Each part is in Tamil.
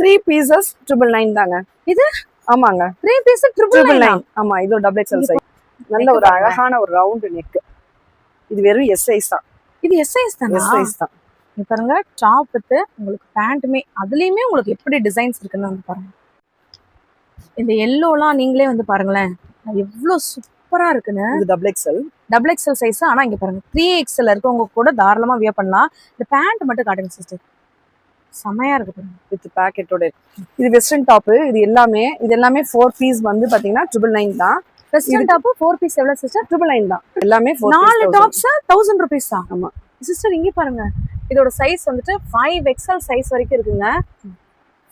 3 pieces 999 தாங்க இது. ஆமாங்க 3 piece 999. ஆமா இது ஒரு டபுள் எக்ஸ்எல் சைஸ். நல்ல ஒரு அழகான ஒரு ரவுண்ட் நெக். இது வெறும் எஸ் சைஸ் தான். இது எஸ் சைஸ் தானா? எஸ் சைஸ் தான். இங்க பாருங்க டாப் வித் உங்களுக்கு பேண்ட்டுமே அதுலயுமே உங்களுக்கு எப்படி டிசைன்ஸ் இருக்குன்னு வந்து பாருங்க. இந்த எல்லோலாம் நீங்களே வந்து பாருங்களேன் எவ்வளவு சூப்பரா இருக்குன்னு. இது டபுள் எக்ஸ்எல் சைஸ். ஆனா இங்க பாருங்க 3XL இருக்கவங்க கூட தாராளமா வியர் பண்ணலாம். இந்த பேண்ட் மட்டும் காட்டுங்க சிஸ்டர். செமையா இருக்கு பாருங்க வித் பாக்கெட்டோட. இது வெஸ்டர்ன் டாப். இது எல்லாமே 4 பீஸ் வந்து பாத்தீங்கன்னா 999 தான். வெஸ்டர்ன் டாப் 4 பீஸ் எவ்வளவு சிஸ்டர்? 999 தான். எல்லாமே 4 டாப்ஸ் 1000 ரூபீஸ் தான். ஆமா சிஸ்டர் இங்க பாருங்க இதோட சைஸ் வந்துட்டு 5XL சைஸ் வரைக்கும் இருக்குங்க.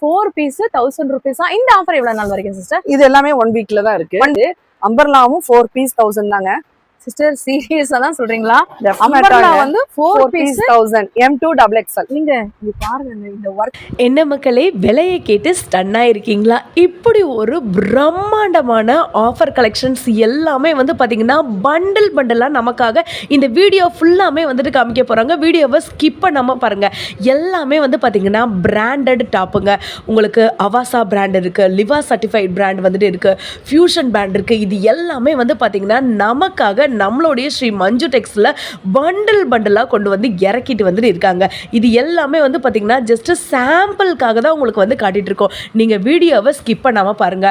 4 பீஸ் 1000 ரூபீஸ் தான். இந்த ஆஃபர் எவ்வளவு நாள் வரைக்கும் சிஸ்டர்? இது எல்லாமே 1 வீக்ல தான் இருக்கு. அம்பர்லாவும் 4 பீஸ் 1000 தாங்க. சிஸ்டர் சீரியஸா தான் சொல்றீங்களா? அம்பர்லா வந்து 4 பீஸ் 1000 M2 டபுள் எக்ஸ்எல். நீங்க இங்க பாருங்க இந்த வர்க். என்ன மக்களே, விலையை கேட்டு ஸ்டன்னா இருக்கீங்களா? இப்படி ஒரு பிரம்மாண்டமான ஆஃபர் கலெக்ஷன்ஸ் எல்லாமே வந்து பாத்தீங்கன்னா பண்டில் பண்டலா நமக்காக இந்த வீடியோ ஃபுல்லாமே வந்துட்டு காமிக்க போறாங்க. வீடியோவை ஸ்கிப் பண்ணாம பாருங்க. எல்லாமே வந்து பாத்தீங்கன்னா பிராண்டட் டாப்புங்க. உங்களுக்கு அவாசா பிராண்ட் இருக்கு, லிவா சர்டிஃபைட் பிராண்ட் வந்துட்டு இருக்கு, ஃபியூஷன் பிராண்ட் இருக்கு. இது எல்லாமே வந்து பாத்தீங்கன்னா நமக்காக நம்மளுடைய ஸ்ரீ மஞ்சு டெக்ஸ்ல பண்டலா கொண்டு வந்து இறக்கிட்டு வந்துட்டு இருக்காங்க. இது எல்லாமே வந்து பாத்தீங்கன்னா ஜஸ்ட் சாம்பிளுக்காக தான் உங்களுக்கு வந்து காட்டிட்டு இருக்கோம். நீங்க வீடியோவை ஸ்கிப் பண்ணாம பாருங்க.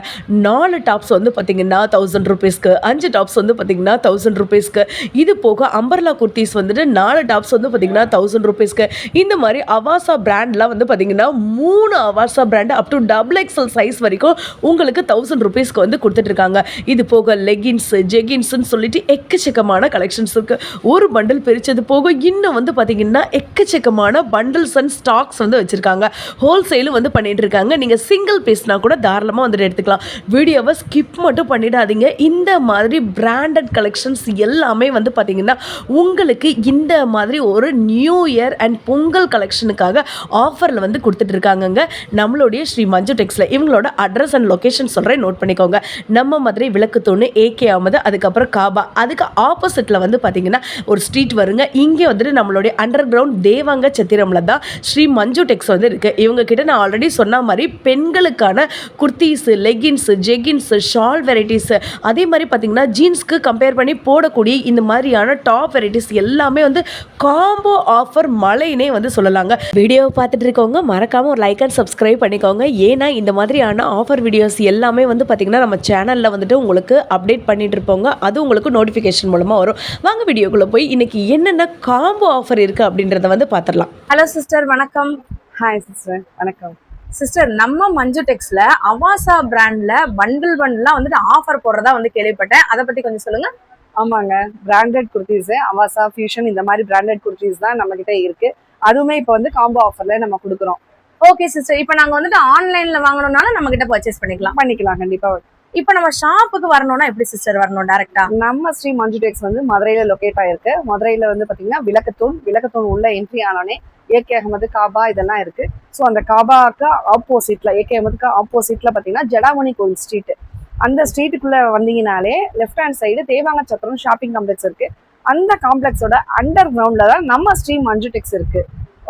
4 டாப்ஸ் வந்து பாத்தீங்கன்னா 1000 ரூபீஸ்க்கு, 5 டாப்ஸ் வந்து பாத்தீங்கன்னா 1000 ரூபீஸ்க்கு. இது போக அம்பர்லா குர்த்திஸ் வந்துட்டு 4 டாப்ஸ் வந்து பாத்தீங்கன்னா 1000 ரூபீஸ்க்கு. இந்த மாதிரி அவாசா பிராண்ட்லாம் வந்து பாத்தீங்கன்னா 3 Avaasa brand up to double XL size வரைக்கும் உங்களுக்கு 1000 ரூபீஸ்க்கு வந்து கொடுத்துட்டு இருக்காங்க. இது போக லெகின்ஸ், ஜெகின்ஸ்ன்னு சொல்லிட்டு எக்கச்சக்கமான கலெக்ஷன்ஸ் இருக்கு. ஒரு பண்டில் பிரிச்சது போக இன்னும் வந்து பாத்தீங்கன்னா எக்கச்சக்கமான பண்டில்ஸ் அண்ட் ஸ்டாக்ஸ் வந்து வச்சிருக்காங்க. ஹோல்சேலும் வந்து பண்ணிட்டு இருக்காங்க. நீங்க சிங்கிள் பீஸ்னா கூட தாராளமா வந்துட்டு எடுத்துக்கலாம். வீடியோவை ஸ்கிப் மட்டும் பண்ணிடாதீங்க. இந்த மாதிரி பிராண்டட் கலெக்ஷன்ஸ் எல்லாமே வந்து பாத்தீங்கன்னா உங்களுக்கு இந்த மாதிரி ஒரு நியூ இயர் அண்ட் பொங்கல் கலெக்ஷனுக்காக ஆஃபர்ல வந்து கொடுத்துட்டு இருக்காங்க நம்மளுடைய ஸ்ரீ மஞ்சு டெக்ஸ்ல. இவங்களோட அட்ரஸ் அண்ட் லொகேஷன் சொல்றேன், நோட் பண்ணிக்கோங்க. நம்ம மதுரை விளக்கு தூணு, ஏகே அஹமது, அதுக்கப்புறம் காபா, அதுக்கு ஆப்போசிட்ல வந்து பாத்தீங்கன்னா ஒரு ஸ்ட்ரீட் வருங்க. இங்கே வந்துட்டு நம்மளுடைய அண்டர் கிரவுண்ட் தேவாங்க சத்திரம்ல தான் ஸ்ரீ மஞ்சு டெக்ஸ் வந்து இருக்கு. இவங்க கிட்ட நான் ஆல்ரெடி சொன்ன மாதிரி பெண்களுக்கான kurtis, leggings, jeggings, shawl varieties, அதே மாதிரி பாத்தீங்கன்னா ஜீன்ஸ்க்கு கம்பேர் பண்ணி போடக்கூடிய இந்த மாதிரியான டாப் வெரைட்டிஸ் எல்லாமே வந்து காம்போ ஆஃபர் மழைனே வந்து சொல்லலாங்க. வீடியோவை பார்த்துட்டு இருக்கவங்க மறக்காம ஒரு லைக் அண்ட் சப்ஸ்கிரைப் பண்ணிக்கோங்க. ஏன்னா இந்த மாதிரியான ஆஃபர் வீடியோஸ் எல்லாமே வந்து பாத்தீங்கன்னா நம்ம சேனல்ல வந்துட்டு உங்களுக்கு அப்டேட் பண்ணிட்டு இருப்போங்க. அது உங்களுக்கு நோட்டிஃபிகேஷன் மூலமா வரும். வாங்க வீடியோக்குள்ள போய் இன்னைக்கு என்னென்ன காம்போ ஆஃபர் இருக்கு அப்படின்றத வந்து பார்த்துடலாம். ஹலோ சிஸ்டர், வணக்கம். ஹாய் சிஸ்டர், வணக்கம் சிஸ்டர். நம்ம மஞ்சு டெக்ஸ்ல அவாசா பிராண்ட்ல பண்டிலா வந்துட்டு ஆஃபர் போடுறதா வந்து கேள்விப்பட்டேன். அதை பத்தி கொஞ்சம் சொல்லுங்க. ஆமாங்க, பிராண்டட் குர்த்திஸ், அவாசா, ஃபியூஷன், இந்த மாதிரி பிராண்டட் குர்த்திஸ் தான் நம்ம கிட்ட இருக்கு. அதுவுமே இப்போ வந்து காம்போ ஆஃபர்ல நம்ம கொடுக்குறோம். ஓகே சிஸ்டர், இப்போ நாங்க வந்துட்டு ஆன்லைன்ல வாங்கணும்னாலும் நம்ம கிட்ட பர்ச்சேஸ் பண்ணிக்கலாம். கண்டிப்பா. இப்போ நம்ம ஷாப்புக்கு வரணும்னா எப்படி சிஸ்டர் வரணும்? டைரக்டா நம்ம ஸ்ரீ மஞ்சு டெக்ஸ் வந்து மதுரையில லொகேட் ஆயிருக்கு. மதுரையில வந்து பாத்தீங்கன்னா விளக்கத்தூண் உள்ள என்ட்ரி ஆனோடனே ஏகே அஹமது, காபா இதெல்லாம் இருக்கு. ஸோ அந்த காபாக்கு ஆப்போசிட்ல, ஏகே அஹமதுக்கு ஆப்போசிட்ல பாத்தீங்கன்னா ஜடாமணி கோவில் ஸ்ட்ரீட். அந்த ஸ்ட்ரீட்டுக்குள்ள வந்தீங்கனாலே லெஃப்ட் ஹேண்ட் சைடு தேவாங்க சத்திரம் ஷாப்பிங் காம்ப்ளெக்ஸ் இருக்கு. அந்த காம்ப்ளெக்ஸோட அண்டர் கிரவுண்ட்ல தான் நம்ம ஸ்ரீ மஞ்சு டெக்ஸ் இருக்கு.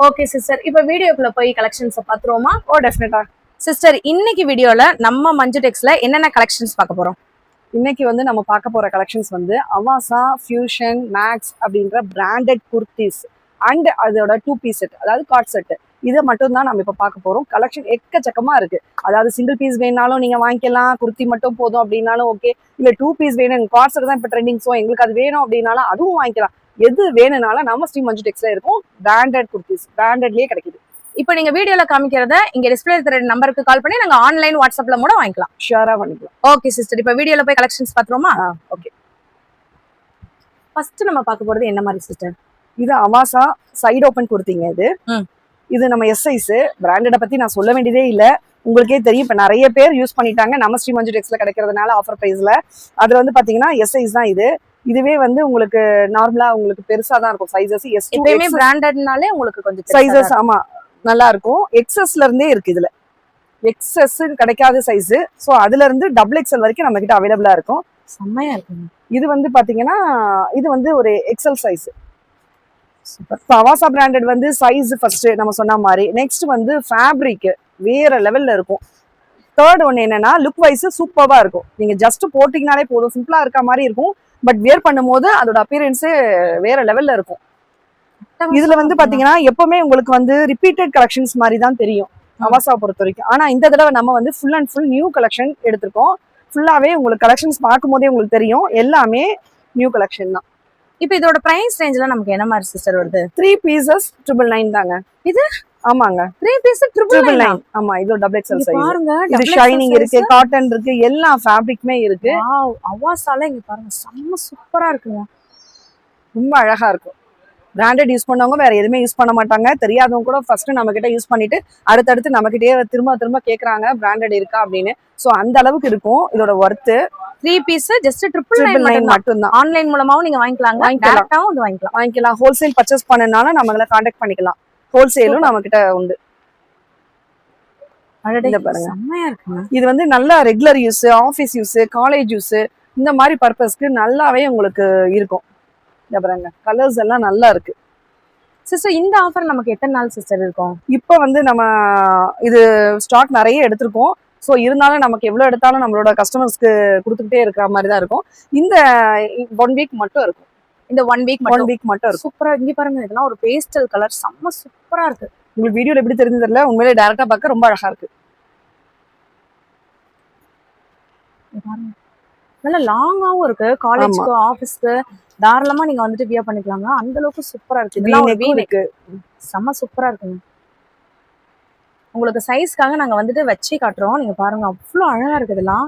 ஓகே சிஸ்டர், இப்போ வீடியோக்குள்ள போய் கலெக்ஷன்ஸ் பாத்துருவோமா? ஓ டெஃபினட்டா சிஸ்டர். இன்னைக்கு வீடியோல நம்ம மஞ்சு டெக்ஸ்ல என்னென்ன கலெக்ஷன்ஸ் பார்க்க போறோம்? இன்னைக்கு வந்து நம்ம பார்க்க போற கலெக்ஷன்ஸ் வந்து அவாசா, ஃபியூஷன், மேக்ஸ் அப்படின்ற பிராண்டட் குர்த்திஸ் அண்ட் அதோட 2 பீஸ் செட், அதாவது காட் செட். இதை மட்டும் தான் நம்ம இப்ப பார்க்க போறோம். கலெக்ஷன் எக்கச்சக்கமா இருக்கு. அதாவது சிங்கிள் பீஸ் வேணாலும் நீங்க வாங்கிக்கலாம், குர்த்தி மட்டும் போதும் அப்படின்னாலும் ஓகே, இல்ல 2 பீஸ் வேணும், காட் செட் தான் இப்ப ட்ரெண்டிங், ஸோ எங்களுக்கு அது வேணும் அப்படின்னாலும் அதுவும் வாங்கிக்கலாம். எது வேணும்னாலும் நம்ம ஸ்ரீ மஞ்சு டெக்ஸ்ல இருக்கும். பிராண்டட் குர்த்திஸ் பிராண்டட்லயே கிடைக்குது. இப்போ நீங்க வீடியோல காமிக்கிறத இங்க டிஸ்பிளே தெரிய நம்பருக்கு கால் பண்ணி நாங்க ஆன்லைன் வாட்ஸ்அப்ல கூட வாங்கிக்கலாம். ஷியரா பண்ணிக்கலாம். ஓகே சிஸ்டர், இப்போ வீடியோல போய் கலெக்ஷன்ஸ் பாத்துருவோமா? ஓகே. ஃபர்ஸ்ட் நம்ம பார்க்க போறது என்ன மாதிரி சிஸ்டர்? இது அவாசா சைடு ஓபன் குர்த்திங்க. இது நம்ம எஸ் சைஸ். பிராண்டட பத்தி நான் சொல்ல வேண்டியதே இல்ல, உங்களுக்கே தெரியும். இப்ப நிறைய பேர் யூஸ் பண்ணிட்டாங்க நம்ம ஸ்ரீ மஞ்சு டெக்ஸ்ல கிடைக்கிறதுனால ஆஃபர் பிரைஸ்ல. அதுல வந்து பாத்தீங்கன்னா எஸ் சைஸ் தான் இது. இதுவே வந்து உங்களுக்கு நார்மலா உங்களுக்கு பெருசா தான் இருக்கும் சைஸஸ். எப்பவுமே பிராண்டட்னாலே உங்களுக்கு கொஞ்சம் சைஸஸ் ஆமா நல்லா இருக்கும். எக்ஸஸ்ல இருந்தே இருக்கு. இதுல எக்ஸஸ் கிடைக்காத சைஸ். ஸோ அதுல இருந்து டபுள் எக்ஸ்எல் வரைக்கும் நம்ம கிட்ட அவைலபிளா இருக்கும். செம்மையா இருக்கும். இது வந்து பாத்தீங்கன்னா இது வந்து ஒரு எக்ஸ்எல் சைஸ். அவாசா பிராண்டட் வந்து சைஸ் ஃபர்ஸ்ட் நம்ம சொன்ன மாதிரி. நெக்ஸ்ட் வந்து ஃபேப்ரிக் வேற லெவல்ல இருக்கும். தேர்ட் ஒன் என்னன்னா லுக் வைஸ் சூப்பரா இருக்கும். நீங்க ஜஸ்ட் போட்டீங்கனாலே போதும், சிம்பிளா இருக்க மாதிரி இருக்கும். பட் வியர் பண்ணும்போது அதோட அப்பியரன்ஸே வேற லெவல்ல இருக்கும். இதுல வந்து பாத்தீங்கன்னா எப்பவுமே உங்களுக்கு வந்து ரிப்பீட்டட் கலெக்ஷன்ஸ் மாதிரி தான் தெரியும் அவாசா பொறுத்த வரைக்கும். ஆனா இந்த தடவை நம்ம வந்து full and full new collection எடுத்திருக்கோம். ஃபுல்லாவே உங்களுக்கு கலெக்ஷன்ஸ் பார்க்கும் போதே உங்களுக்கு தெரியும் எல்லாமே நியூ கலெக்ஷன் தான். இப்போ இதோட பிரைஸ் ரேஞ்ச்ல நமக்கு என்ன மாதிரி சிஸ்டர் வருது? 3 pieces 999 தாங்க இது. ஆமாங்க 3 பீஸ் 999. ஆமா இது டபுள் எக்ஸ்எல் சைஸ். பாருங்க இது ஷைனிங் இருக்கு, காட்டன் இருக்கு, எல்லா ஃபேப்ரிக்குமே இருக்கு. வாவ் அவாசால இங்க பாருங்க செம்ம சூப்பரா இருக்குங்க. ரொம்ப அழகா இருக்கும். பிராண்டட் யூஸ் பண்ணவங்க வேற எதுவுமே யூஸ் பண்ண மாட்டாங்க. தெரியாதவங்க கூட ஃபர்ஸ்ட் நம்ம கிட்ட யூஸ் பண்ணிட்டு அடுத்தடுத்து நம்ம கிட்டே திரும்ப திரும்ப கேக்குறாங்க பிராண்டட் இருக்கா அப்படின்னு. சோ அந்த அளவுக்கு இருக்கும் இதோட ஒர்த். 3 பீஸ் ஜஸ்ட் 999 மட்டும்தான். ஆன்லைன் மூலமாவும் நீங்க வாங்கிக்கலாங்க, டைரக்டாவும் வந்து வாங்கிக்கலாம். ஹோல்சேல் பர்ச்சேஸ் பண்ணனால நம்மள கான்டாக்ட் பண்ணிக்கலாம். ஹோல்சேலும் நம்ம கிட்ட உண்டு. அடடே பாருங்க செம்மையா இருக்குங்க. இது வந்து நல்ல regular use, office use, college use இந்த மாதிரி பர்பஸ்க்கு நல்லாவே உங்களுக்கு இருக்கும். இந்த பாருங்க கலர்ஸ் எல்லாம் நல்லா இருக்கு. சிஸ்டர் இந்த ஆஃபர் நமக்கு எத்தனை நாள் சிஸ்டர் இருக்கும்? இப்போ வந்து நம்ம இது ஸ்டாக் நிறைய எடுத்திருக்கோம். ஸோ இருந்தாலும் நமக்கு எவ்வளோ எடுத்தாலும் நம்மளோட கஸ்டமர்ஸ்க்கு கொடுத்துக்கிட்டே இருக்கிற மாதிரி தான் இருக்கும். இந்த 1 வீக் மட்டும் இருக்கும். இந்த 1 வீக் மட்டும் இருக்கும். சூப்பரா இங்க பாருங்க இதெல்லாம் ஒரு பேஸ்டல் கலர் செம்ம சூப்பரா இருக்கு. உங்களுக்கு வீடியோல எப்படி தெரிஞ்சு தெரியல, உண்மையிலே டைரக்டா பார்க்க ரொம்ப அழகா இருக்கு. நல்ல லாங்காவும் இருக்கு, காலேஜ்க்கு ஆபீஸ்க்கு தாராளமா நீங்க வந்துட்டு வியர் பண்ணிக்கலாங்க. அந்த அளவுக்கு சூப்பரா இருக்கு. இதெல்லாம் ஒரு வீனெக் செம்ம சூப்பரா இருக்குங்க. உங்களுக்கு சைஸ்க்காக நாங்க வந்துட்டு வச்சு காட்டுறோம். நீங்க பாருங்க அவ்வளோ அழகா இருக்கு. இதெல்லாம்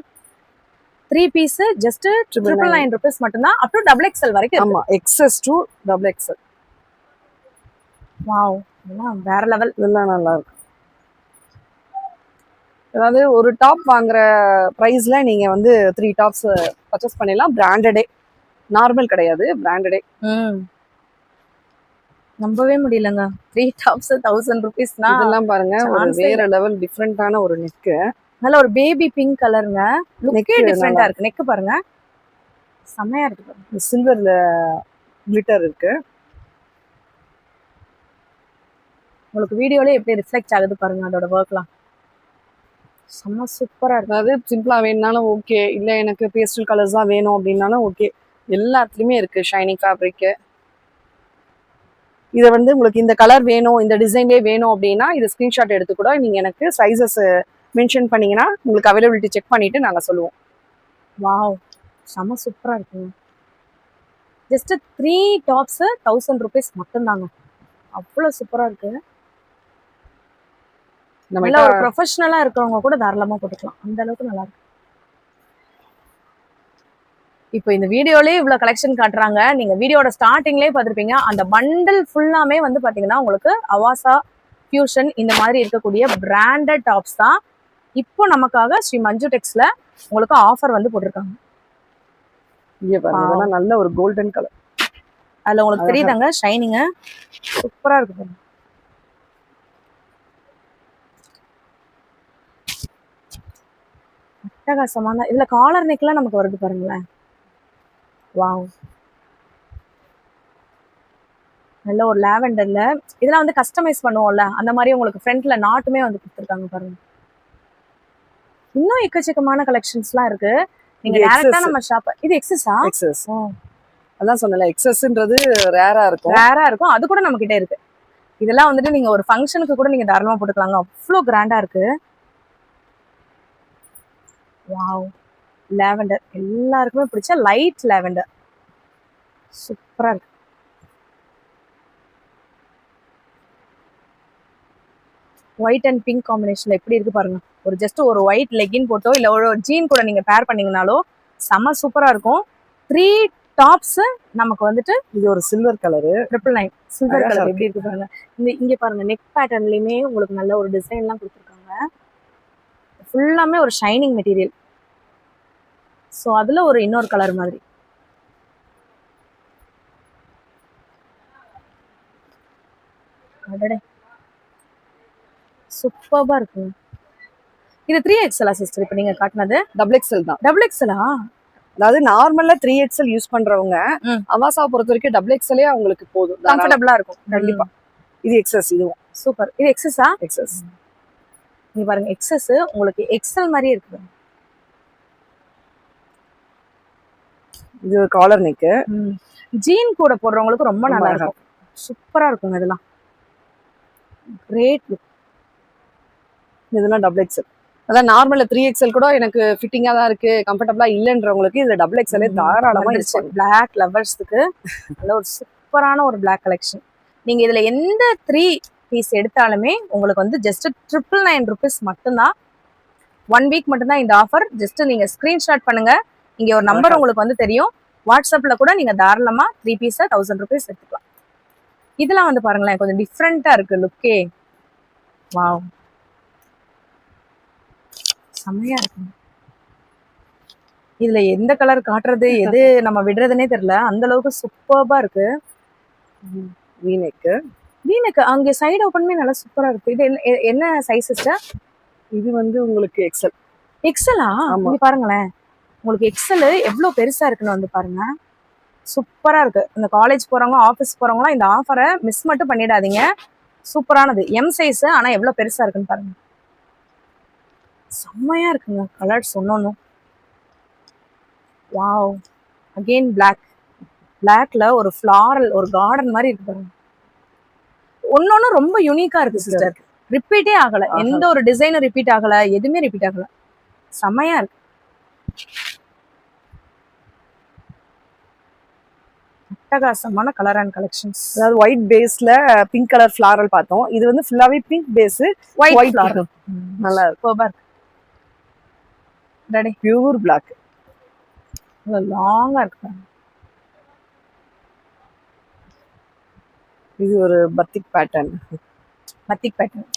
3 பீஸ் ஜஸ்ட் 999 rupees மட்டும்தான். அப் டு டபுள் எக்ஸ்எல் வரைக்கும். ஆமா XS to double XL. Wow இதெல்லாம் வேற லெவல். இதெல்லாம் நல்லா இருக்கு. அதாவது ஒரு டாப் வாங்குற ப்ரைஸ்ல நீங்க வந்து 3 டாப்ஸ் பர்ச்சேஸ் பண்ணிடலாம். பிராண்டடே, நார்மல் கிடையாது, பிராண்டடே. நம்பவே முடியலங்க. 3 டாப்ஸ் 1000 rupeesனா இதெல்லாம் பாருங்க ஒரு வேற லெவல் டிஃபரெண்டான ஒரு நெக். நல்ல ஒரு பேபி பிங்க் கலருங்க. லுக்கே டிஃபரெண்டா இருக்கு. நெக் பாருங்க செமையா இருக்கு பாருங்க. சில்வர்ல கிளிட்டர் இருக்கு. உங்களுக்கு வீடியோல எப்படி ரிஃப்ளெக்ட் ஆகுது பாருங்க அதோட ஒர்க்லாம். செம்ம சூப்பரா இருக்கு. அதாவது சிம்பிளா வேணும்னாலும் ஓகே, இல்ல எனக்கு பேஸ்டல் கலர்ஸ் தான் வேணும் அப்படின்னாலும் ஓகே, எல்லாத்துலயுமே இருக்கு ஷைனிங் ஃபேப்ரிக். இதை வந்து உங்களுக்கு இந்த கலர் வேணும், இந்த டிசைன்லேயே வேணும் அப்படின்னா இது ஸ்கிரீன்ஷாட் எடுத்து கூட நீங்க எனக்கு சைஸஸ் மென்ஷன் பண்ணீங்கன்னா உங்களுக்கு அவைலபிலிட்டி செக் பண்ணிட்டு நாங்க சொல்லுவோம். வாவ் செம்ம சூப்பரா இருக்குங்க. ஜஸ்ட் 3 டாப்ஸ் 1000 rupees மட்டும்தாங்க. அவ்வளோ சூப்பரா இருக்கு. நல்ல ஒரு ப்ரொஃபஷனலா இருக்கிறவங்க கூட தாராளமா போட்டுக்கலாம். அந்த அளவுக்கு நல்லா இருக்கு. இப்போ இந்த வீடியோலயே இவ்வளவு கலெக்ஷன் காட்டுறாங்க. நீங்க வீடியோட ஸ்டார்டிங்லேயே பார்த்துருப்பீங்க. அந்த பண்டில் ஃபுல்லாமே வந்து பாத்தீங்கன்னா உங்களுக்கு அவாசா ஃபியூஷன் இந்த மாதிரி இருக்கக்கூடிய பிராண்டட் டாப்ஸ் தான். இப்போ நமக்காக ஸ்ரீ மஞ்சு டெக்ஸ்ல உங்களுக்கு ஆஃபர் வந்து போட்டிருக்காங்க. இங்க பாருங்க இதெல்லாம் நல்ல ஒரு கோல்டன் கலர். அதுல உங்களுக்கு தெரியுதாங்க ஷைனிங் சூப்பரா இருக்கு பாருங்க. அட்டகாசமான இதுல காலர் நெக்லாம் நமக்கு வருது பாருங்களேன். வாவ் நல்ல ஒரு லாவெண்டர்ல இதெல்லாம் வந்து கஸ்டமைஸ் பண்ணுவோம்ல அந்த மாதிரி உங்களுக்கு ஃப்ரண்ட்ல நாட்டுமே வந்து கொடுத்துருக்காங்க பாருங்க. இன்னும் எக்கச்சக்கமான கலெக்ஷன்ஸ்லாம் இருக்கு. நீங்க டைரக்டா நம்ம ஷாப். இது எக்ஸஸா? எக்ஸஸ். அதான் சொன்னல எக்ஸஸ்ன்றது ரேரா இருக்கும். அது கூட நம்ம கிட்ட இருக்கு. இதெல்லாம் வந்துட்டு நீங்க ஒரு ஃபங்க்ஷனுக்கு கூட நீங்க தாராளமா போட்டுக்கலாங்க. அவ்வளோ கிராண்டா இருக்கு. வாவ் லாவெண்டர் எல்லாருக்குமே பிடிச்ச லைட் லாவெண்டர் சூப்பரா இருக்கு. ஒயிட் அண்ட் பிங்க் காம்பினேஷன்ல எப்படி இருக்கு பாருங்க. ஒரு ஜஸ்ட் ஒரு ஒயிட் லெகின் போட்டோ இல்ல ஒரு ஜீன் கூட நீங்க பேர் பண்ணீங்கனாலோ செம சூப்பரா இருக்கும். 3 டாப்ஸ் நமக்கு வந்துட்டு இது ஒரு சில்வர் கலரு 999 சில்வர் கலர் எப்படி இருக்கு பாருங்க. இங்க பாருங்க நெக் பேட்டர்ன்லயுமே உங்களுக்கு நல்ல ஒரு டிசைன்லாம் கொடுத்துருக்காங்க. ஃபுல்லாமே ஒரு ஷைனிங் மெட்டீரியல். ஸோ அதுல ஒரு இன்னொரு கலர் மாதிரி அடடே சூப்பர்பா இருக்கு. இது 3XL சிஸ்டர். இப்போ நீங்க காட்டினது டபுள் எக்ஸ்எல் தான். டபுள் எக்ஸ்எலா? அதாவது நார்மலா 3XL யூஸ் பண்றவங்க அவாசா பொறுத்த வரைக்கும் டபுள் எக்ஸ்எல்லே அவங்களுக்கு போதும், கம்ஃபர்டபுளா இருக்கும். கண்டிப்பா இது எக்ஸஸ். இதுவும் சூப்பர். இது எக்ஸஸா? எக்ஸஸ். இங்க பாருங்க எக்ஸஸ் உங்களுக்கு எக்ஸல் மாதிரியே இருக்குது. இது காலர் நெக்கு. ஜீன் கூட போடுறவங்களுக்கு ரொம்ப நல்லா இருக்கும். சூப்பரா இருக்குங்க இதெல்லாம். Great look. இதெல்லாம் டபுள் எக்ஸல். அதான் நார்மல்ல 3XL கூட எனக்கு ஃபிட்டிங்கா தான் இருக்கு, கம்ஃபர்டபுளா இல்லன்றவங்களுக்கு இது டபுள் எக்ஸலே தாராளமா இருக்கு. பிளாக் லவர்ஸ்க்கு நல்ல ஒரு சூப்பரான ஒரு பிளாக் கலெக்ஷன். நீங்க இதுல எந்த 3 பீஸ் எடுத்தாலுமே உங்களுக்கு வந்து ஜஸ்ட் 999 rupees மட்டும்தான். 1 வீக் மட்டும்தான் இந்த ஆஃபர். ஜஸ்ட் நீங்க ஸ்கிரீன்ஷாட் பண்ணுங்க. இங்க ஒரு நம்பர் உங்களுக்கு வந்து தெரியும். வாட்ஸ்அப்ல கூட நீங்க தாராளமா 3 பீஸை 1000 rupees எடுத்துக்கலாம். இதெல்லாம் வந்து பாருங்களேன், கொஞ்சம் டிஃப்ரெண்டா இருக்கு லுக்கே. வாவ், செம்மையா இருக்கு. இதுல எந்த கலர் காட்டுறது எது நம்ம விடுறதுனே தெரியல, அந்த அளவுக்கு சூப்பர்பா இருக்கு. வீனெக் அங்க சைடு ஓபனுமே நல்லா சூப்பரா இருக்கு. இது என்ன சைஸ் சிஸ்டர்? இது வந்து உங்களுக்கு எக்ஸல். எக்ஸலா? இங்க பாருங்களேன், உங்களுக்கு எக்ஸல் எவ்வளவு பெருசா இருக்குன்னு வந்து பாருங்க. சூப்பரா இருக்கு. இந்த காலேஜ் போறவங்க ஆஃபீஸ் போறவங்களாம் இந்த ஆஃபரை மிஸ் மட்டும் பண்ணிடாதீங்க. சூப்பரானது. எம் சைஸ், ஆனா எவ்வளவு பெருசா இருக்குன்னு பாருங்க. செம்மையா இருக்குங்க கலர்ஸ் ஒன்னொன்னும். Wow, again black. பிளாக்ல ஒரு ஃப்ளாரல், ஒரு கார்டன் மாதிரி இருக்கு பாருங்க. ஒன்னொன்னு ரொம்ப யூனிக்கா இருக்கு சிஸ்டர். ரிப்பீட்டே ஆகல, எந்த ஒரு டிசைனும் ரிப்பீட் ஆகல, எதுவுமே ரிப்பீட் ஆகல. செம்மையா இருக்கு. அட்டகாசமான கலர் அண்ட் கலெக்ஷன்ஸ். அதாவது ஒயிட் பேஸ்ல பிங்க் கலர் ஃபிளாரல் பார்த்தோம். இது வந்து ஃபுல்லாவே பிங்க் பேஸ், ஒயிட் ஃபிளாரல். நல்லா இருக்கு. டாடி பியூர் பிளாக். லாங்கா இருக்கு. இது ஒரு பத்திக் பேட்டர்ன். பத்திக் பேட்டர்ன்.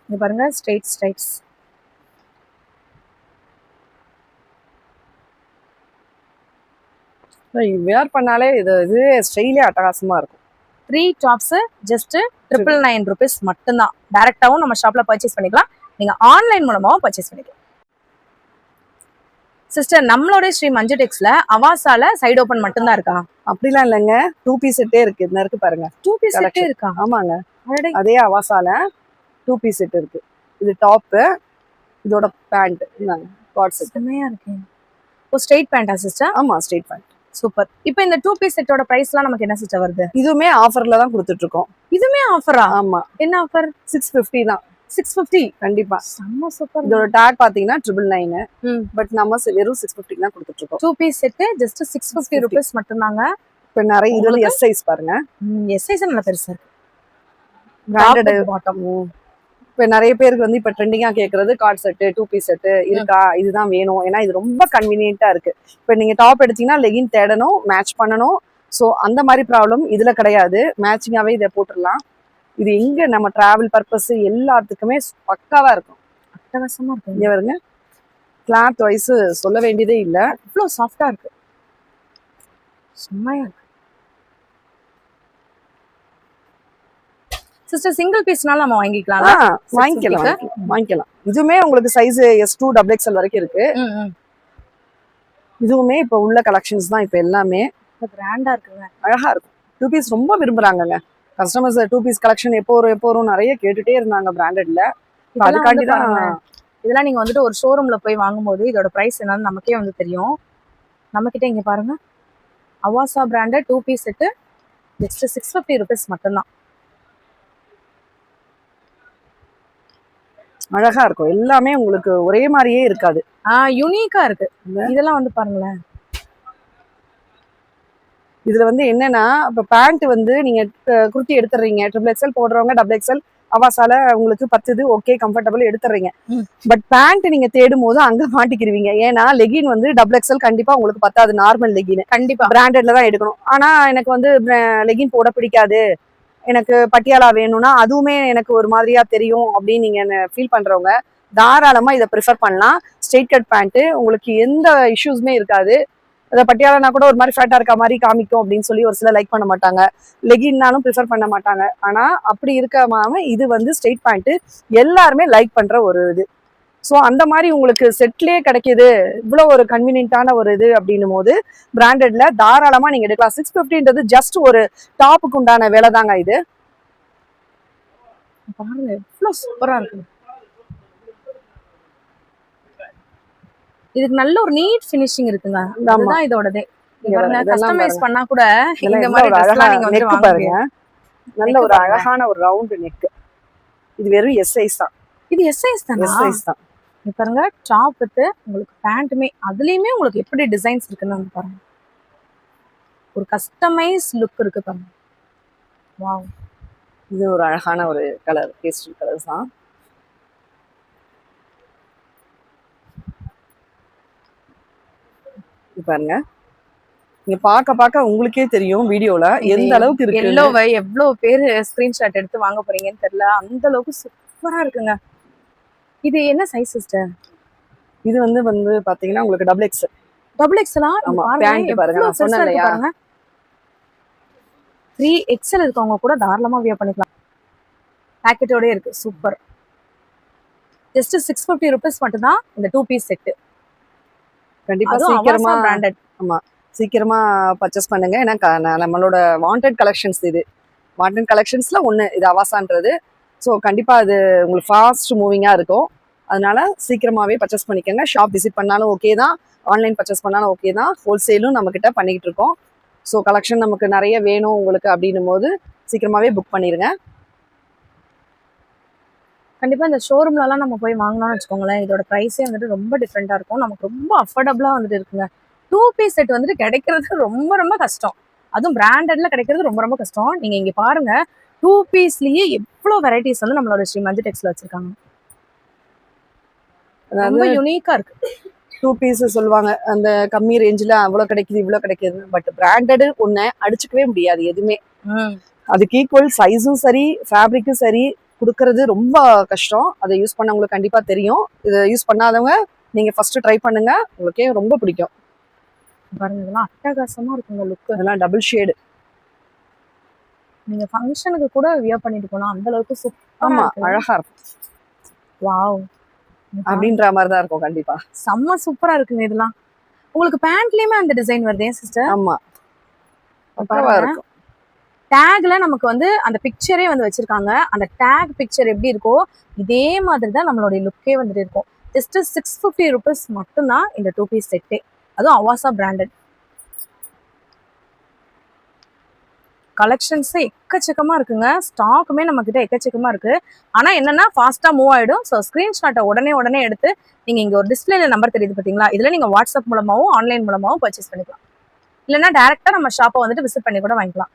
இங்க பாருங்க, ஸ்ட்ரைட்ஸ். வேர் பண்ணாலே இது ஸ்டைலே அட்டகாசமா இருக்கும். 3 டாப்ஸ் ஜஸ்ட் 999 rupees மட்டும்தான். டைரக்டாவும் நம்ம ஷாப்ல பர்ச்சேஸ் பண்ணிக்கலாம், நீங்க ஆன்லைன் மூலமாவும் பர்ச்சேஸ் பண்ணிக்கலாம். சிஸ்டர், நம்மளோட ஸ்ரீ மஞ்சு டெக்ஸ்ல அவாசால சைடு ஓபன் மட்டும்தான் இருக்கா? அப்படிலாம் இல்லைங்க, 2 பீஸ் செட்டே இருக்கு. இந்த இருக்கு பாருங்க, 2 பீஸ் செட்டே இருக்கா? ஆமாங்க, அதே அவாசால 2 பீஸ் செட் இருக்கு. இது டாப், இதோட பேண்ட். God set. செம்மையா இருக்கு. ஓ, ஸ்ட்ரைட் பேண்டா சிஸ்டர்? ஆமா, ஸ்ட்ரைட் பேண்ட். சூப்பர். இப்போ இந்த 2 பீஸ் செட்டோட பிரைஸ்லாம் நமக்கு என்ன சிஸ்டர் வருது? இதுவுமே ஆஃபர்ல தான் கொடுத்துட்டு இருக்கோம். இதுமே ஆஃபரா? ஆமா. என்ன ஆஃபர்? 650 தான். 650 கண்டிப்பா. செம்ம சூப்பர். இதோட டாக் பாத்தீங்கன்னா 999. பட் நம்ம வெறும் 650 தான் கொடுத்துட்டு இருக்கோம். 2 பீஸ் செட் ஜஸ்ட் 650 rupees மட்டும்தாங்க. இப்ப நிறைய இதுல எஸ் சைஸ் பாருங்க. எஸ் சைஸ் நல்ல பெருசா இருக்கு. Branded bottom. இப்ப நிறைய பேருக்கு வந்து இப்ப ட்ரெண்டிங்கா கேக்குறது கார்ட் செட், 2 பீஸ் செட் இருக்கா, இதுதான் வேணும். ஏன்னா இது ரொம்ப கன்வீனியன்ட்டா இருக்கு. இப்ப நீங்க டாப் எடுத்தீங்கன்னா லெகின் தேடணும், மேட்ச் பண்ணணும். சோ அந்த மாதிரி ப்ராப்ளம் இதுல கிடையாது. மேட்சிங்காவே இதை போட்டுடலாம். இது எங்க நம்ம டிராவல் பர்பஸ் எல்லாத்துக்குமே பக்காவா இருக்கும். அட்டகாசமா இருக்கு. இங்க வருங்க, கிளாத் வைஸ் சொல்ல வேண்டியதே இல்ல, இவ்வளவு சாஃப்டா இருக்கு. செம்மையா இருக்கு சிஸ்டர். சிங்கிள் பீஸ்னால நம்ம வாங்கிக்கலாம். இதுவுமே உங்களுக்கு சைஸ் S2 XXL வரைக்கும் இருக்கு. இதுவுமே இப்ப உள்ள கலெக்ஷன்ஸ் தான். இப்ப எல்லாமே கிராண்டா இருக்குங்க, அழகா இருக்கும். 2 பீஸ் ரொம்ப விரும்புறாங்கங்க கஸ்டமர்ஸ். 2 பீஸ் கலெக்ஷன் எப்போ வரும் நிறைய கேட்டுட்டே இருந்தாங்க பிராண்டட்ல. அதுக்காண்டிதான் இதெல்லாம் நீங்க வந்துட்டு ஒரு ஷோரூம்ல போய் வாங்கும்போது இதோட பிரைஸ் என்னன்னு நமக்கே வந்து தெரியும். நம்ம கிட்ட இங்க பாருங்க, Avaasa branded 2 piece set just 650 rupees மட்டும்தான். அழகா இருக்கும். எல்லாமே உங்களுக்கு ஒரே மாதிரியே இருக்காது, யூனிக்கா இருக்கு. இதெல்லாம் வந்து பாருங்களேன். இதுல வந்து என்னன்னா, இப்ப பேண்ட் வந்து நீங்க குர்த்தி எடுத்துறீங்க, XXL போடுறவங்க XXL அவாசால உங்களுக்கு 10 ஓகே கம்ஃபர்டபுள் எடுத்துறீங்க. பட் பேண்ட் நீங்க தேடும் போது அங்க மாட்டிக்கிருவீங்க. ஏன்னா லெகின் வந்து XXL கண்டிப்பா உங்களுக்கு பத்தாது. நார்மல் லெகின் கண்டிப்பா பிராண்டட்ல தான் எடுக்கணும். ஆனா எனக்கு வந்து லெகின் போட பிடிக்காது, எனக்கு பட்டியாலா வேணும்னா அதுவுமே எனக்கு ஒரு மாதிரியா தெரியும் அப்படின்னு நீங்க ஃபீல் பண்றவங்க தாராளமா இதை ப்ரிஃபர் பண்ணலாம். ஸ்ட்ரெயிட் கட் பேண்ட் உங்களுக்கு எந்த இஷ்யூஸுமே இருக்காது. அதை பட்டியாலனா கூட ஒரு மாதிரி ஃபேட்டா இருக்க மாதிரி காமிக்கும் அப்படின்னு சொல்லி ஒரு சில லைக் பண்ண மாட்டாங்க, லெகின்னாலும் ப்ரிஃபர் பண்ண மாட்டாங்க. ஆனா அப்படி இருக்காம இது வந்து ஸ்ட்ரெயிட் பேண்ட் எல்லாருமே லைக் பண்ற ஒரு இது. ஸோ அந்த மாதிரி உங்களுக்கு செட்லேயே கிடைக்கிது, இவ்வளோ ஒரு கன்வீனியன்ட்டான ஒரு இது அப்படின்னும் போது பிராண்டட்ல தாராளமா நீங்க எடுக்கலாம். 650ன்றது ஜஸ்ட் ஒரு டாப்புக்கு உண்டான வேலை தாங்க. இது பாருங்க எவ்வளோ சூப்பரா இருக்கு. இதுக்கு நல்ல ஒரு நீட் ஃபினிஷிங் இருக்குங்க. ஆமா. அதுதான் இதோடதே. இங்க பாருங்க இதெல்லாம் கஸ்டமைஸ் பாருங்க. பண்ணா கூட இதெல்லாம் இந்த எவ்வளவு மாதிரி ஒரு ட்ரெஸ்லாம் அழகா நீங்க வந்து நெக் வாங்க பாருங்க. முடியாது. நல்ல நெக் ஒரு பாருங்க. அழகான ஒரு ரவுண்ட் நெக். இது வெறும் எஸ் சைஸ் தான். இது எஸ் சைஸ் தானா? எஸ் சைஸ் தான். இங்க பாருங்க டாப் வித் உங்களுக்கு பேண்ட்டுமே அதுலயுமே உங்களுக்கு எப்படி டிசைன்ஸ் இருக்குன்னு வந்து பாருங்க. ஒரு கஸ்டமைஸ் லுக் இருக்கு பாருங்க. வாவ். இது ஒரு அழகான ஒரு கலர், பேஸ்டல் கலர்ஸ் தான். இது பாருங்க. நீங்க பார்க்க உங்களுக்கே தெரியும் வீடியோல எந்த அளவுக்கு இருக்கு. எல்லோவை எவ்வளவு பேரு ஸ்கிரீன்ஷாட் எடுத்து வாங்க போறீங்கன்னு தெரியல. அந்த அளவுக்கு சூப்பரா இருக்குங்க. இது என்ன சைஸ் சிஸ்டர்? இது வந்து பாத்தீங்கன்னா உங்களுக்கு டபுள் எக்ஸ். டபுள் எக்ஸ்லாம் ஆமா. பேண்ட் பாருங்க, நான் சொன்னேன் இல்லையா? பாருங்க. 3XL இருக்கவங்க கூட தாராளமா வியர் பண்ணிக்கலாம். பேக்கெட்டோட இருக்கு. சூப்பர். ஜஸ்ட் 650 rupees மட்டும் தான் இந்த 2 பீஸ் செட். கண்டிப்பா சீக்கிரமா பிராண்டட். ஆமா, சீக்கிரமா பர்ச்சேஸ் பண்ணுங்க. ஏன்னா நம்மளோட வாண்டட் கலெக்ஷன்ஸ் இது. வாண்டட் கலெக்ஷன்ஸ்ல ஒண்ணு இது அவாசான்றது. ஸோ கண்டிப்பா அது உங்களுக்கு ஃபாஸ்ட் மூவிங்கா இருக்கும். அதனால சீக்கிரமாவே பர்ச்சேஸ் பண்ணிக்கோங்க. ஷாப் விசிட் பண்ணாலும் ஓகே தான், ஆன்லைன் பர்ச்சேஸ் பண்ணாலும் ஓகே தான். ஹோல்சேலும் நம்ம கிட்ட பண்ணிக்கிட்டு இருக்கோம். ஸோ கலெக்ஷன் நமக்கு நிறைய வேணும் உங்களுக்கு அப்படின்னும் போது சீக்கிரமாவே புக் பண்ணிருங்க. கண்டிப்பா இந்த ஷோரூம்லலாம் நம்ம போய் வாங்கினோம்னு வச்சுக்கோங்களேன், இதோட ப்ரைஸே வந்துட்டு ரொம்ப டிஃப்ரெண்டா இருக்கும். நமக்கு ரொம்ப அஃபோர்டபுளா வந்துட்டு இருக்குங்க. 2 பீஸ் செட் வந்துட்டு கிடைக்கிறது ரொம்ப ரொம்ப கஷ்டம். அதுவும் பிராண்டட்ல கிடைக்கிறது ரொம்ப ரொம்ப கஷ்டம். நீங்க இங்க பாருங்க 2 பீஸ்லயே எவ்வளவு வெரைட்டிஸ் வந்து நம்மளோட ஸ்ரீ மஞ்சு டெக்ஸ்ல வச்சிருக்காங்க. ரொம்ப யூனிக்கா இருக்கு. 2 பீஸ் சொல்லுவாங்க அந்த கம்மி ரேஞ்சில் அவ்வளோ கிடைக்குது இவ்வளோ கிடைக்குது. பட் பிராண்டடு ஒன்று அடிச்சுக்கவே முடியாது எதுவுமே. அதுக்கு ஈக்குவல் சைஸும் சரி ஃபேப்ரிக்கும் சரி கொடுக்கறது ரொம்ப கஷ்டம். அதை யூஸ் பண்ணவங்களுக்கு கண்டிப்பாக தெரியும். இதை யூஸ் பண்ணாதவங்க நீங்கள் ஃபர்ஸ்ட் ட்ரை பண்ணுங்க, உங்களுக்கே ரொம்ப பிடிக்கும். பாருங்க இதெல்லாம் அட்டகாசமா இருக்குங்க லுக். அதெல்லாம் டபுள் ஷேடு. நீங்க ஃபங்க்ஷனுக்கு கூட வியர் பண்ணிட்டு போலாம், அந்த அளவுக்கு சூப்பரா ஆமா, இருக்கு. அழகா இருக்கும். வாவ் அப்படின்ற மாதிரி தான் இருக்கும். கண்டிப்பா செம்ம சூப்பரா இருக்குங்க. இதெல்லாம் உங்களுக்கு பேண்ட்லயுமே அந்த டிசைன் வருதே சிஸ்டர். ஆமா, பக்காவா இருக்கும். டேக்ல நமக்கு வந்து அந்த பிக்சரே வந்து வச்சிருக்காங்க. அந்த டேக் பிக்சர் எப்படி இருக்கோ இதே மாதிரி தான் நம்மளுடைய லுக்கே வந்துட்டு இருக்கும். ஜஸ்ட் 650 rupees மட்டும்தான் இந்த 2 பீஸ் செட்டே. அதுவும் அவாசா பிராண்டட். கலெக்ஷன்ஸ் எக்கச்சக்கமா இருக்குங்க. ஸ்டாக்குமே நம்ம கிட்ட எக்கச்சக்கமா இருக்கு. ஆனா என்னன்னா ஃபாஸ்டா மூவ் ஆயிடும். ஸோ ஸ்கிரீன்ஷாட்டை உடனே எடுத்து நீங்க இங்க ஒரு டிஸ்பிளேல நம்பர் தெரியுது பாத்தீங்களா, இதுல நீங்க வாட்ஸ்அப் மூலமாவும் ஆன்லைன் மூலமாவும் பர்ச்சேஸ் பண்ணிக்கலாம். இல்லைன்னா டைரக்டா நம்ம ஷாப்பை வந்துட்டு விசிட் பண்ணி கூட வாங்கிக்கலாம்.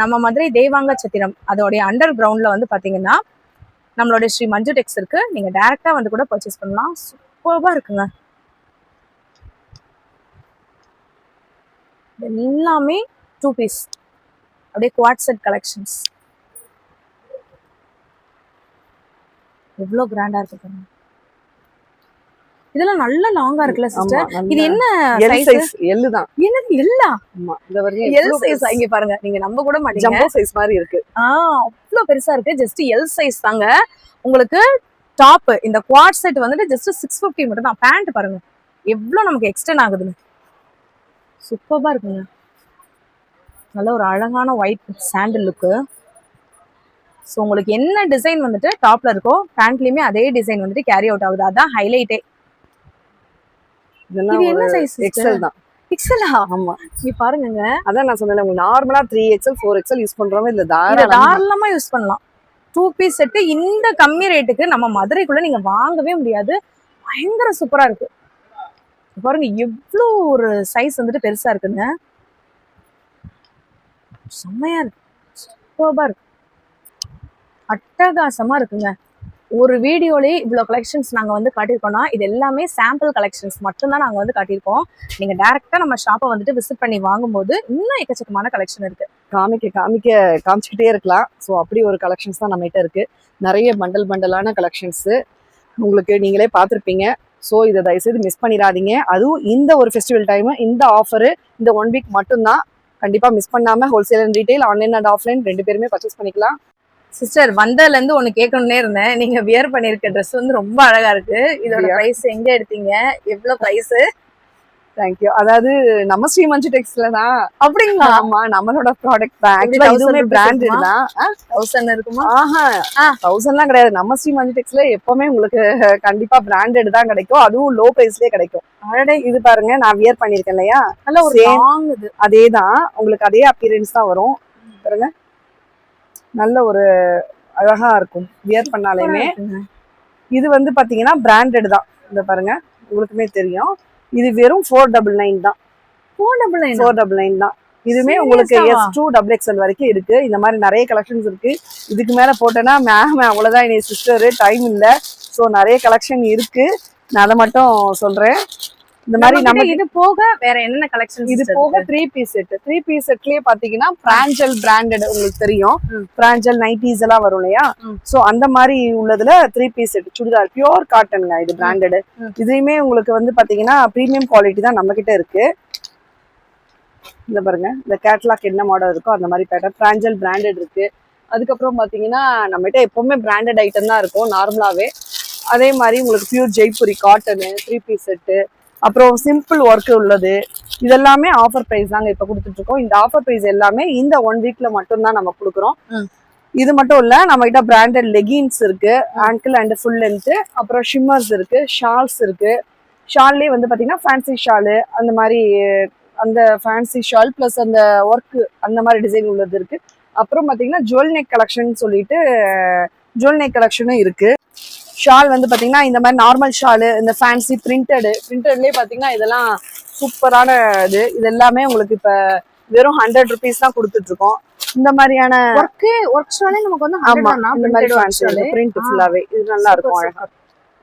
நம்ம மதுரை தேவாங்க சத்திரம் அதோடைய அண்டர் கிரவுண்ட்ல வந்து பாத்தீங்கன்னா நம்மளுடைய ஸ்ரீ மஞ்சு டெக்ஸ் இருக்கு. நீங்க டைரக்டா வந்து கூட பர்ச்சேஸ் பண்ணலாம். சூப்பர்வா இருக்குங்க. எல்லாமே 2 பீஸ் அப்படியே குவாட் செட் கலெக்ஷன்ஸ். எவ்வளவு கிராண்டா இருக்கு பாருங்க. இதெல்லாம் நல்ல லாங்கா இருக்குல்ல சிஸ்டர். இது என்ன சைஸ்? எல் தான். என்னது எல்லா? ஆமா, இந்த வரைக்கும் எல் சைஸ். இங்க பாருங்க, நீங்க நம்ப கூட மாட்டீங்க. ஜம்போ சைஸ் மாதிரி இருக்கு. அவ்வளவு பெருசா இருக்கு. ஜஸ்ட் எல் சைஸ் தாங்க. உங்களுக்கு டாப் இந்த குவாட் செட் வந்துட்டு ஜஸ்ட் 650 மட்டும் தான். பேண்ட் பாருங்க எவ்வளவு நமக்கு எக்ஸ்டெண்ட் ஆகுதுன்னு. சூப்பரா இருக்குங்க. நல்ல ஒரு அழகான ஒயிட் சாண்டில் லுக்கு. ஸோ உங்களுக்கு என்ன டிசைன் வந்துட்டு டாப்ல இருக்கோ பேண்ட்லயுமே அதே டிசைன் வந்துட்டு கேரி அவுட் ஆகுது. அதான் ஹைலைட்டே. இதெல்லாம் என்ன சைஸ்? எக்ஸ்எல் தான். எக்ஸ்எல்லா? ஆமா, நீ பாருங்க. அதான் நான் சொன்னேன் உங்களுக்கு நார்மலா 3XL 4XL யூஸ் பண்றவங்க இல்ல தாராளமா யூஸ் பண்ணலாம். 2 பீஸ் செட் இந்த கம்மி ரேட்டுக்கு நம்ம மதுரைக்குள்ள நீங்க வாங்கவே முடியாது. பயங்கர சூப்பரா இருக்கு. பாருங்க எவ்வளோ ஒரு சைஸ் வந்துட்டு பெருசா இருக்குங்க. செம்மையா இருக்கு. சூப்பரா இருக்கு. அட்டகாசமா இருக்குங்க. ஒரு வீடியோலயே இவ்வளோ கலெக்ஷன்ஸ் நாங்கள் வந்து காட்டியிருக்கோம்னா இது எல்லாமே சாம்பிள் கலெக்ஷன்ஸ் மட்டும்தான் நாங்கள் வந்து காட்டியிருக்கோம். நீங்கள் டேரெக்டாக நம்ம ஷாப்பை வந்துட்டு விசிட் பண்ணி வாங்கும்போது இன்னும் எக்கச்சக்கமான கலெக்ஷன் இருக்கு. காமிச்சிக்கிட்டே இருக்கலாம். ஸோ அப்படி ஒரு கலெக்ஷன்ஸ் தான் நம்மகிட்ட இருக்கு. நிறைய பண்டலான கலெக்ஷன்ஸு உங்களுக்கு நீங்களே பார்த்துருப்பீங்க. ஸோ இதை தயவுசெய்து மிஸ் பண்ணிடாதீங்க. அதுவும் இந்த ஒரு ஃபெஸ்டிவல் டைமு, இந்த ஆஃபரு இந்த 1 வீக் மட்டும்தான். கண்டிப்பாக மிஸ் பண்ணாமல் wholesale and retail, online and offline 2 பேருமே பர்ச்சேஸ் பண்ணிக்கலாம். சிஸ்டர் வந்ததுலேருந்து ஒன்று கேட்கணுன்னே இருந்தேன். நீங்கள் வியர் பண்ணியிருக்க ட்ரெஸ் வந்து ரொம்ப அழகா இருக்கு. இதோட ப்ரைஸ் எங்கே எடுத்தீங்க? எவ்வளோ ப்ரைஸு? தேங்க்யூ. அதாவது நம்ம ஸ்ரீ மஞ்சு டெக்ஸ்ல தான். அப்படிங்களா? ஆமா, நம்மளோட ப்ராடக்ட் தான். ஆக்சுவலா இதுவுமே பிராண்டட் தான். 1000 இருக்குமா? ஆஹா, 1000லாம் கிடையாது. நம்ம ஸ்ரீ மஞ்சு டெக்ஸ்ல எப்பவுமே உங்களுக்கு கண்டிப்பா பிராண்டட் தான் கிடைக்கும், அதுவும் லோ பிரைஸ்லயே கிடைக்கும். அடடே, இது பாருங்க, நான் வியர் பண்ணிருக்கேன் இல்லையா, நல்ல ஒரு Same. லாங் இது. அதேதான் உங்களுக்கு அதே அப்பியரன்ஸ் தான் வரும். பாருங்க, நல்ல ஒரு அழகா இருக்கும் வியர் பண்ணாலுமே. இது வந்து பாத்தீங்கன்னா பிராண்டட் தான். இந்த பாருங்க, உங்களுக்குமே தெரியும். இது வெறும் 499 தான். 499 தான். இதுமே உங்களுக்கு S2 XXL வரைக்கும் இருக்கு. இந்த மாதிரி நிறைய கலெக்ஷன்ஸ் இருக்கு. இதுக்கு மேல போட்டேன்னா மேம் அவ்வளவுதான், என்னை சிஸ்டர் டைம் இல்ல. ஸோ நிறைய கலெக்ஷன் இருக்கு, நான் அதை மட்டும் சொல்றேன். இந்த மாதிரி நம்ம இது போக வேற என்னென்ன கலெக்ஷன்ஸ்? இது போக 3 பீஸ் செட். 3 பீஸ் செட்லயே பாத்தீங்கன்னா பிராஞ்சல் பிராண்டட் உங்களுக்கு தெரியும், பிராஞ்சல் நைட்டிஸ் எல்லாம் வரும் இல்லையா. சோ அந்த மாதிரி உள்ளதுல 3 பீஸ் செட் சுடிதார் பியூர் காட்டனுங்க, இது பிராண்டட். இதுலயுமே உங்களுக்கு வந்து பாத்தீங்கன்னா பிரீமியம் குவாலிட்டி தான் நம்ம கிட்ட இருக்கு. இந்த பாருங்க, இந்த கேட்லாக் என்ன மாடல் இருக்கோ அந்த மாதிரி பேட்டர்ன் பிராஞ்சல் பிராண்டட் இருக்கு. அதுக்கப்புறம் பாத்தீங்கன்னா நம்ம கிட்ட எப்பவுமே பிராண்டட் ஐட்டம் தான் இருக்கும் நார்மலாவே. அதே மாதிரி உங்களுக்கு pure Jaipuri cotton 3 piece set, அப்புறம் சிம்பிள் ஒர்க் உள்ளது, இதெல்லாமே ஆஃபர் பிரைஸ் தாங்க இப்ப கொடுத்துட்டு இருக்கோம். இந்த ஆஃபர் பிரைஸ் எல்லாமே இந்த 1 வீக்ல மட்டும் தான் நம்ம கொடுக்குறோம். இது மட்டும் இல்ல, நம்ம கிட்ட பிராண்டட் லெகின்ஸ் இருக்கு, ஆங்கிள் அண்ட் ஃபுல் லென்த், அப்புறம் ஷிம்மர்ஸ் இருக்கு, ஷால்ஸ் இருக்கு. ஷால்லே வந்து பாத்தீங்கன்னா ஃபேன்சி ஷாலு, அந்த மாதிரி அந்த ஃபேன்சி ஷால் பிளஸ் அந்த ஒர்க் அந்த மாதிரி டிசைன் உள்ளது இருக்கு. அப்புறம் பாத்தீங்கன்னா ஜுவல் நெக் கலெக்ஷன் சொல்லிட்டு ஜுவல் நெக் கலெக்ஷனும் இருக்கு. ஷால் வந்து பாத்தீங்கன்னா இந்த மாதிரி நார்மல் ஷாலு, இந்த ஃபேன்சி பிரிண்டட்லயே பாத்தீங்கன்னா இதெல்லாம் சூப்பரான இது எல்லாமே உங்களுக்கு இப்ப வெறும் 100 ருபீஸ் தான் கொடுத்துட்டு இருக்கோம். இந்த மாதிரியான ஒர்க் ஷாலே நமக்கு வந்து ஆமா, இந்த மாதிரி ஃபேன்சி பிரிண்ட் ஃபுல்லாவே இது நல்லா இருக்கும் அழகா.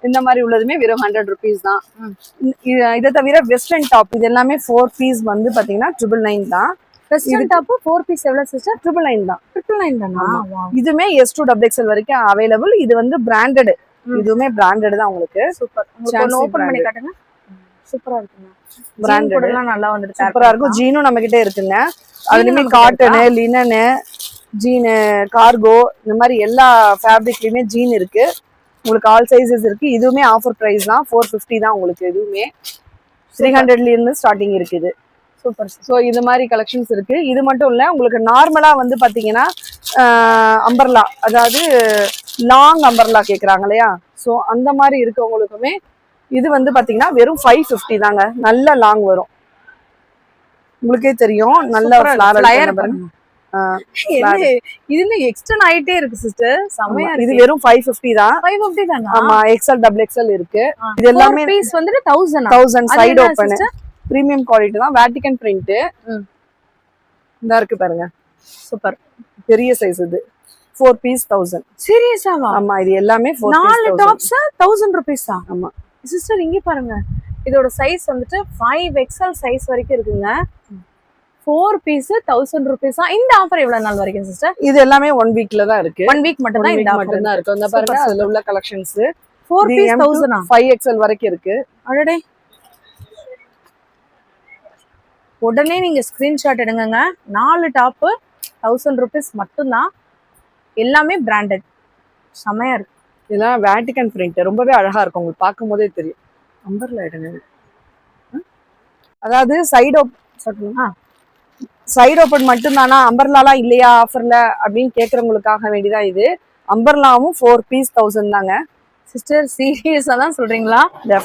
இந்த மாதிரி உள்ளதுமே வெறும் 100 ருபீஸ் தான். இதை தவிர வெஸ்டர்ன் டாப் இது எல்லாமே 4 பீஸ் வந்து பாத்தீங்கன்னா 999 தான். வெஸ்டர்ன் டாப் 4 பீஸ் எவ்வளவு சிஸ்டர்? 999 தான். 999 தானா? இதுமே S2 XXL வரைக்கும் அவைலபிள். இது வந்து பிராண்டட், இதுவுமே பிராண்டட் தான் உங்களுக்கு. சூப்பர். உங்களுக்கு ஓபன் பண்ணி காட்டுங்க. சூப்பரா இருக்குங்க. பிராண்டட் கூடலாம் நல்லா வந்துட்டு சூப்பரா இருக்கும். ஜீனும் நம்ம கிட்ட இருக்குங்க. அதுலயுமே காட்டனு, லினனு, ஜீனு, கார்கோ, இந்த மாதிரி எல்லா ஃபேப்ரிக்லயுமே ஜீன் இருக்கு. உங்களுக்கு ஆல் சைஸஸ் இருக்கு. இதுவுமே ஆஃபர் பிரைஸ் தான், 450 தான் உங்களுக்கு. இதுவுமே 300ல இருந்து ஸ்டார்டிங் இருக்குது. சூப்பர். ஸோ இது மாதிரி கலெக்ஷன்ஸ் இருக்கு. இது மட்டும் இல்ல, உங்களுக்கு நார்மலா வந்து பாத்தீங்கன்னா அம்பர்லா, அதாவது லாங் அம்பர்லா கேக்குறாங்க இல்லையா, ஸோ அந்த மாதிரி இருக்கவங்களுக்குமே இது வந்து பாத்தீங்கன்னா வெறும் 550 தாங்க. நல்ல லாங் வரும், உங்களுக்கே தெரியும். நல்ல இது எக்ஸ்டெண்ட் ஆயிட்டே இருக்கு சிஸ்டர். செமையா இது வெறும் 550 தான். 550 தானா? ஆமா, XL XXL இருக்கு. இது எல்லாமே பீஸ் வந்துட்டு 1000 சைடு ஓபன் பிரீமியம் குவாலிட்டி தான். வேட்டிகன் பிரிண்ட் இந்த இருக்கு பாருங்க, சூப்பர் பெரிய சைஸ். இது 4 பீஸ் 1000. சீரியஸாவா? ஆமா, இது எல்லாமே 4 டாப்ஸ் 1000 ரூபீஸ் தான். ஆமா சிஸ்டர், இங்க பாருங்க, இதோட சைஸ் வந்துட்டு 5XL சைஸ் வரைக்கும் இருக்குங்க. 4 பீஸ் 1000 ரூபீஸ். இந்த ஆஃபர் எவ்வளவு நாள் வரைக்கும் சிஸ்டர்? இது எல்லாமே 1 வீக்ல தான் இருக்கு. 1 வீக் மட்டும் தான் இந்த ஆஃபர் மட்டும் தான் இருக்கு. இந்த பாருங்க, அதுல உள்ள கலெக்ஷன்ஸ் 4 பீஸ் 1000 5XL வரைக்கும் இருக்கு. அடடே, உடனே நீங்க ஸ்கிரீன்ஷாட் எடுங்க. 4 டாப் 1000 ரூபீஸ் மட்டும் தான். எல்லாமே பிராண்டட், செமையா இருக்கு. இதெல்லாம் வேட்டிகன் பிரிண்ட், ரொம்பவே அழகா இருக்கும். உங்களுக்கு பார்க்கும் போதே தெரியும். அம்பர்ல எடுங்க. அதாவது சைடு ஓப்பன் மட்டும் தானா, அம்பர்லாலாம் இல்லையா ஆஃபர்ல அப்படின்னு கேக்குறவங்களுக்காக வேண்டிதான் இது. அம்பர்லாவும் 4 பீஸ் 1000 தாங்க. சிஸ்டர், சீரியஸா தான் சொல்றீங்களா?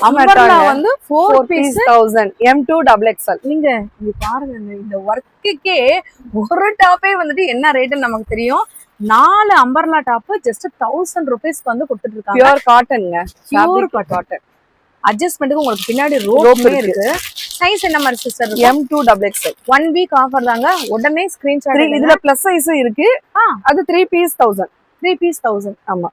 அம்பர்லா வந்து 4 பீஸ் 1000 M2 XXL. நீங்க இங்க பாருங்க, இந்த ஒர்க்குக்கே ஒரு டாப்பே வந்துட்டு என்ன ரேட்னு நமக்கு தெரியும். 4 அம்பர்லா டாப் ஜஸ்ட் 1000 ரூபீஸ்க்கு வந்து கொடுத்துட்டு இருக்காங்க. பியூர் காட்டன்ங்க, பியூர் காட்டன். அட்ஜஸ்ட்மென்ட்க்கு உங்களுக்கு பின்னாடி ரோப் இருக்கு. சைஸ் என்ன மாதிரி sister? M2 XXL. 1 week offer தாங்க. உடனே ஸ்கிரீன்ஷாட். இதுல பிளஸ் சைஸ் இருக்கு. அது 3 பீஸ் 1000. 3 பீஸ் 1000. ஆமா.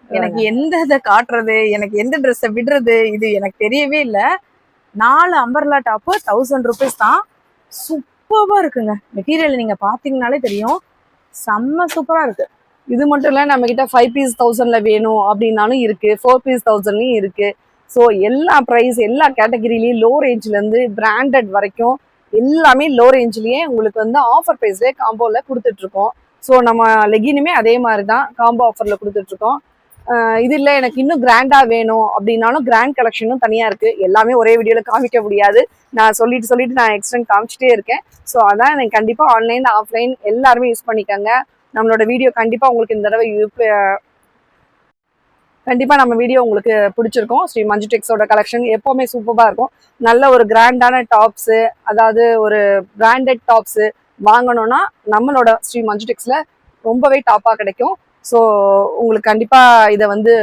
எனக்கு எந்த இதை காட்டுறது, எனக்கு எந்த ட்ரெஸ்ஸை விடுறது, இது எனக்கு தெரியவே இல்லை. 4 அம்பர்லா டாப் 1000 ரூபீஸ் தான். சூப்பரா இருக்குங்க. மெட்டீரியல் நீங்க பாத்தீங்கன்னாலே தெரியும், செம்ம சூப்பரா இருக்கு. இது மட்டும் இல்ல, நம்ம கிட்ட 5 பீஸ் 1000ல வேணும் அப்படின்னாலும் இருக்கு, 4 பீஸ் 1000லயும் இருக்கு. ஸோ எல்லா ப்ரைஸ், எல்லா கேட்டகரிலையும் லோ ரேஞ்ச்ல இருந்து பிராண்டட் வரைக்கும் எல்லாமே லோ ரேஞ்ச்லயே உங்களுக்கு வந்து ஆஃபர் ப்ரைஸ்லேயே காம்போல கொடுத்துட்டு இருக்கோம். ஸோ நம்ம லெகினுமே அதே மாதிரி தான் காம்போ ஆஃபர்ல கொடுத்துட்டு இருக்கோம். இது இல்லை எனக்கு இன்னும் கிராண்டா வேணும் அப்படின்னாலும் கிராண்ட் கலெக்ஷனும் தனியா இருக்கு. எல்லாமே ஒரே வீடியோல காமிக்க முடியாது. நான் சொல்லிட்டு நான் எக்ஸ்டெண்ட் காமிச்சிட்டே இருக்கேன். ஸோ அதான் எனக்கு கண்டிப்பா ஆன்லைன் ஆஃப்லைன் எல்லாருமே யூஸ் பண்ணிக்கோங்க. நம்மளோட வீடியோ கண்டிப்பா உங்களுக்கு இந்த தடவை கண்டிப்பா நம்ம வீடியோ உங்களுக்கு பிடிச்சிருக்கும். ஸ்ரீ மஞ்சு டெக்ஸோட கலெக்ஷன் எப்பவுமே சூப்பரா இருக்கும். நல்ல ஒரு கிராண்டான டாப்ஸ், அதாவது ஒரு பிராண்டட் டாப்ஸ் வாங்கணும்னா நம்மளோட ஸ்ரீ மஞ்சு டெக்ஸ்ல ரொம்பவே டாப்பா கிடைக்கும். ஸோ உங்களுக்கு கண்டிப்பா இதை வந்து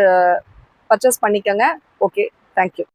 பர்ச்சேஸ் பண்ணிக்கோங்க. Okay, thank you.